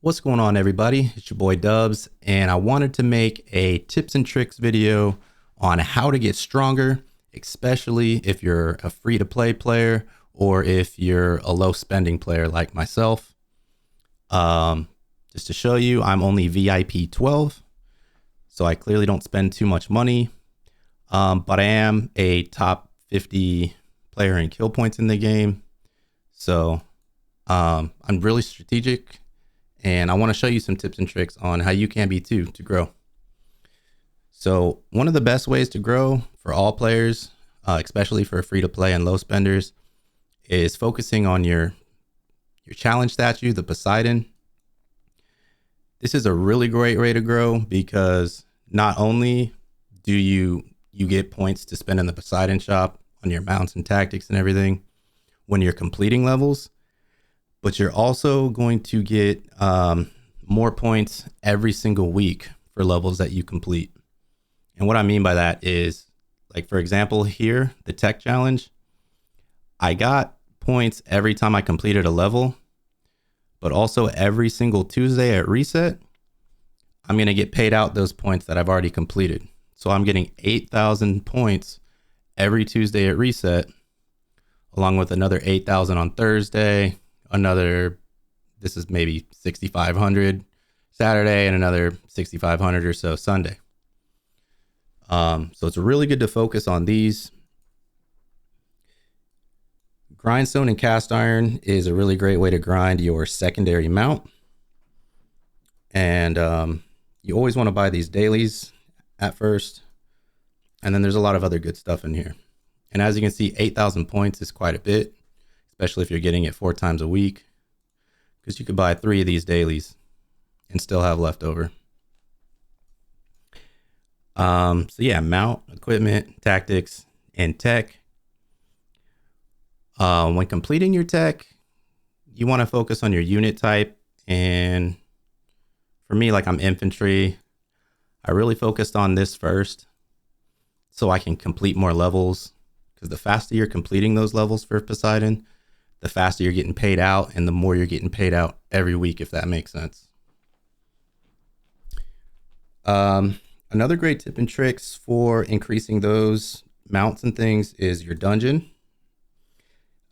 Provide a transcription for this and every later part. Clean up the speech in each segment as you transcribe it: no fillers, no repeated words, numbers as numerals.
What's going on, everybody? It's your boy Dubs, and I wanted to make a tips and tricks video on how to get stronger, especially if you're a free-to-play player or if you're a low-spending player like myself. Just to show you, I'm only VIP 12, so I clearly don't spend too much money, but I am a top 50 player in kill points in the game, so I'm really strategic. And I want to show you some tips and tricks on how you can be too to grow. So one of the best ways to grow for all players, especially for free to play and low spenders, is focusing on your challenge statue, the Poseidon. This is a really great way to grow because not only do you get points to spend in the Poseidon shop on your mounts and tactics and everything when you're completing levels, but you're also going to get more points every single week for levels that you complete. And what I mean by that is, like, for example, here, the tech challenge, I got points every time I completed a level, but also every single Tuesday at reset, I'm going to get paid out those points that I've already completed. So I'm getting 8,000 points every Tuesday at reset, along with another 8,000 on Thursday, this is maybe 6,500 Saturday, and another 6,500 or so Sunday. So it's really good to focus on these. Grindstone and cast iron is a really great way to grind your secondary mount. And you always want to buy these dailies at first. And then there's a lot of other good stuff in here. And as you can see, 8,000 points is quite a bit, especially if you're getting it 4 times a week, because you could buy 3 of these dailies and still have leftover. So yeah, mount, equipment, tactics, and tech. When completing your tech, you want to focus on your unit type. And for me, like, I'm infantry, I really focused on this first so I can complete more levels, because the faster you're completing those levels for Poseidon, the faster you're getting paid out, and the more you're getting paid out every week, if that makes sense. Another great tip and tricks for increasing those mounts and things is your dungeon.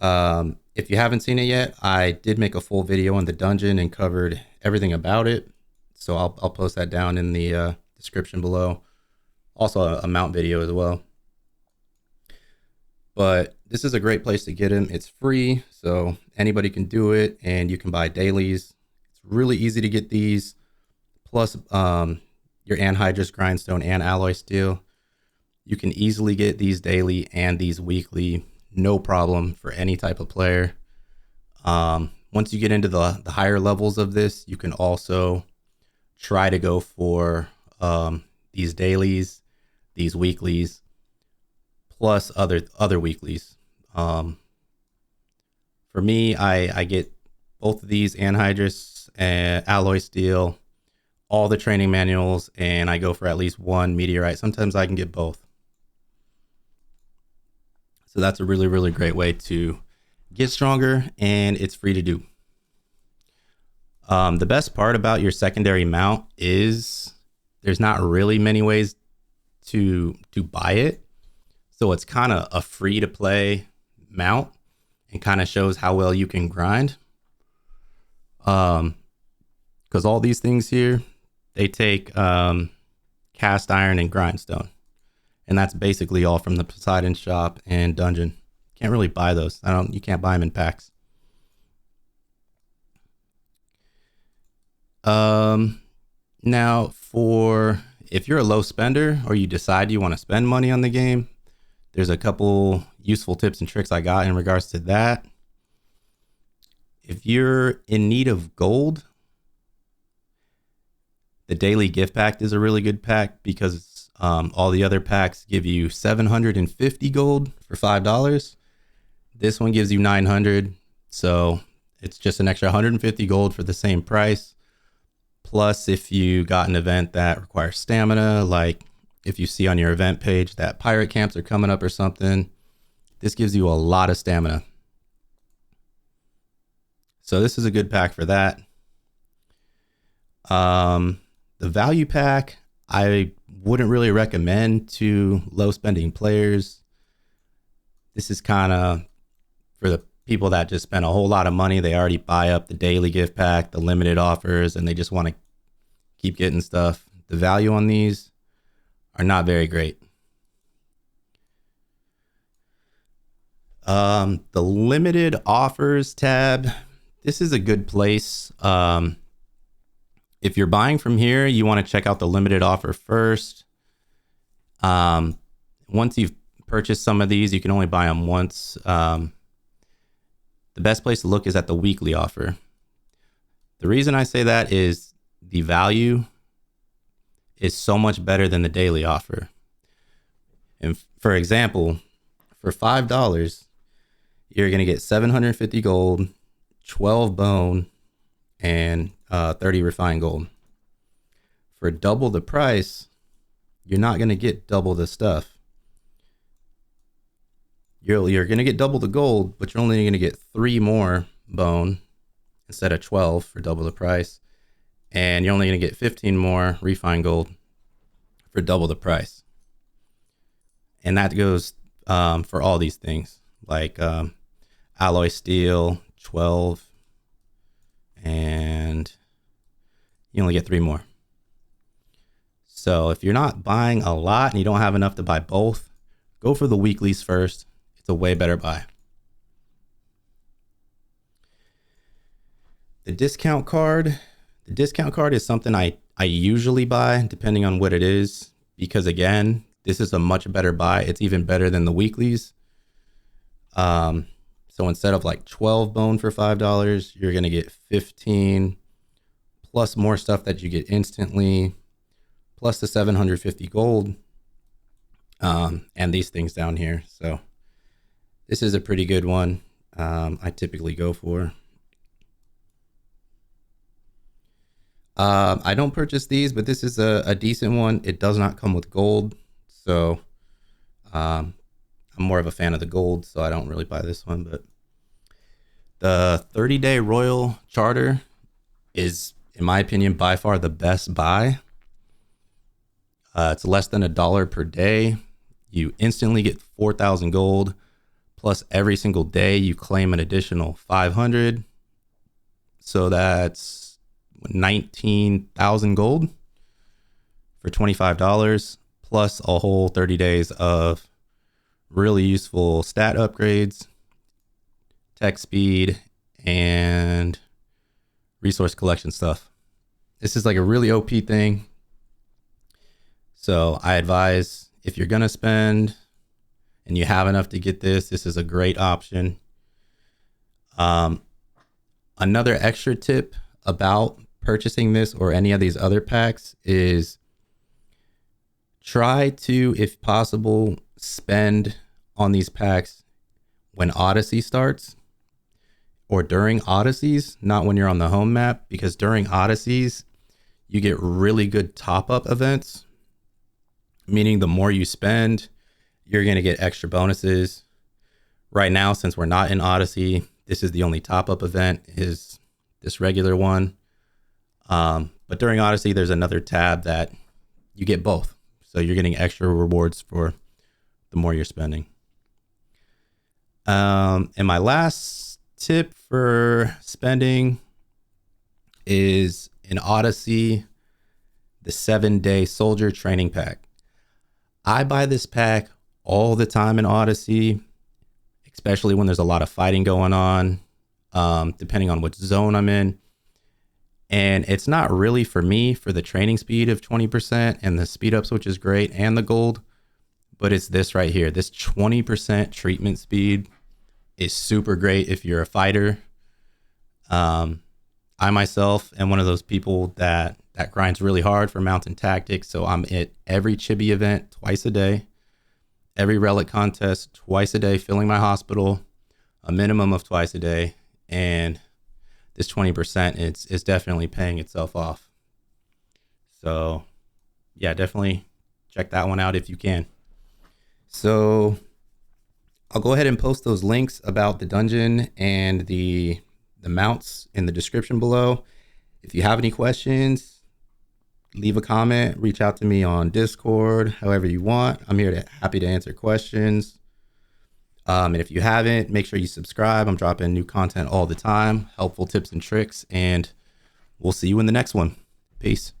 If you haven't seen it yet, I did make a full video on the dungeon and covered everything about it. So I'll post that down in the description below. Also a mount video as well. But this is a great place to get them. It's free, so anybody can do it, and you can buy dailies. It's really easy to get these. Plus, your anhydrous grindstone and alloy steel. You can easily get these daily and these weekly, no problem for any type of player. Once you get into the higher levels of this, you can also try to go for these dailies, these weeklies, plus other weeklies. For me, I get both of these, anhydrous and alloy steel, all the training manuals, and I go for at least 1 meteorite. Sometimes I can get both. So that's a really, really great way to get stronger, and it's free to do. The best part about your secondary mount is there's not really many ways to buy it. So it's kind of a free to play mount and kind of shows how well you can grind. Because all these things here, they take cast iron and grindstone. And that's basically all from the Poseidon shop and dungeon. Can't really buy those. You can't buy them in packs. Now, if you're a low spender or you decide you want to spend money on the game, there's a couple useful tips and tricks I got in regards to that. If you're in need of gold, the daily gift pack is a really good pack, because all the other packs give you 750 gold for $5. This one gives you 900, so it's just an extra 150 gold for the same price. Plus, if you got an event that requires stamina, like if you see on your event page that pirate camps are coming up or something, this gives you a lot of stamina. So this is a good pack for that. The value pack, I wouldn't really recommend to low spending players. This is kind of for the people that just spend a whole lot of money. They already buy up the daily gift pack, the limited offers, and they just want to keep getting stuff. The value on these are not very great. The limited offers tab, this is a good place. If you're buying from here, you want to check out the limited offer first. Once you've purchased some of these, you can only buy them once. The best place to look is at the weekly offer. The reason I say that is the value is so much better than the daily offer. And for example, for $5, you're going to get 750 gold, 12 bone, and 30 refined gold. For double the price, you're not going to get double the stuff. You're going to get double the gold, but you're only going to get 3 more bone instead of 12 for double the price. And you're only going to get 15 more refined gold for double the price. And that goes for all these things, like alloy steel, 12, and you only get 3 more. So if you're not buying a lot and you don't have enough to buy both, go for the weeklies first. It's a way better buy. The discount card is something I usually buy depending on what it is, because again, this is a much better buy. It's even better than the weeklies. So instead of like 12 bone for $5, you're going to get 15 plus more stuff that you get instantly, plus the 750 gold, and these things down here. So this is a pretty good one. I typically go for. I don't purchase these, but this is a decent one. It does not come with gold, so I'm more of a fan of the gold, so I don't really buy this one. But the 30-day Royal Charter is, in my opinion, by far the best buy. It's less than $1 per day. You instantly get 4,000 gold, plus every single day you claim an additional 500. So that's 19,000 gold for $25, plus a whole 30 days of really useful stat upgrades, tech speed, and resource collection stuff. This is like a really OP thing. So I advise, if you're going to spend and you have enough to get this, this is a great option. Another extra tip about purchasing this or any of these other packs is try to, if possible, spend on these packs when Odyssey starts or during Odysseys, not when you're on the home map, because during Odysseys, you get really good top-up events, meaning the more you spend, you're going to get extra bonuses. Right now, since we're not in Odyssey, this is the only top-up event, is this regular one. But during Odyssey, there's another tab that you get both. So you're getting extra rewards for the more you're spending. And my last tip for spending is in Odyssey, the 7-day Soldier Training Pack. I buy this pack all the time in Odyssey, especially when there's a lot of fighting going on, depending on which zone I'm in. And it's not really for me for the training speed of 20% and the speed ups, which is great, and the gold, but it's this right here. This 20% treatment speed is super great if you're a fighter. I myself am one of those people that grinds really hard for Mountain Tactics. So I'm at every chibi event twice a day, every relic contest twice a day, filling my hospital a minimum of twice a day. And this 20% is definitely paying itself off. So yeah, definitely check that one out if you can. So I'll go ahead and post those links about the dungeon and the mounts in the description below. If you have any questions, leave a comment, reach out to me on Discord, however you want. I'm here happy to answer questions. And if you haven't, make sure you subscribe. I'm dropping new content all the time, helpful tips and tricks, and we'll see you in the next one. Peace.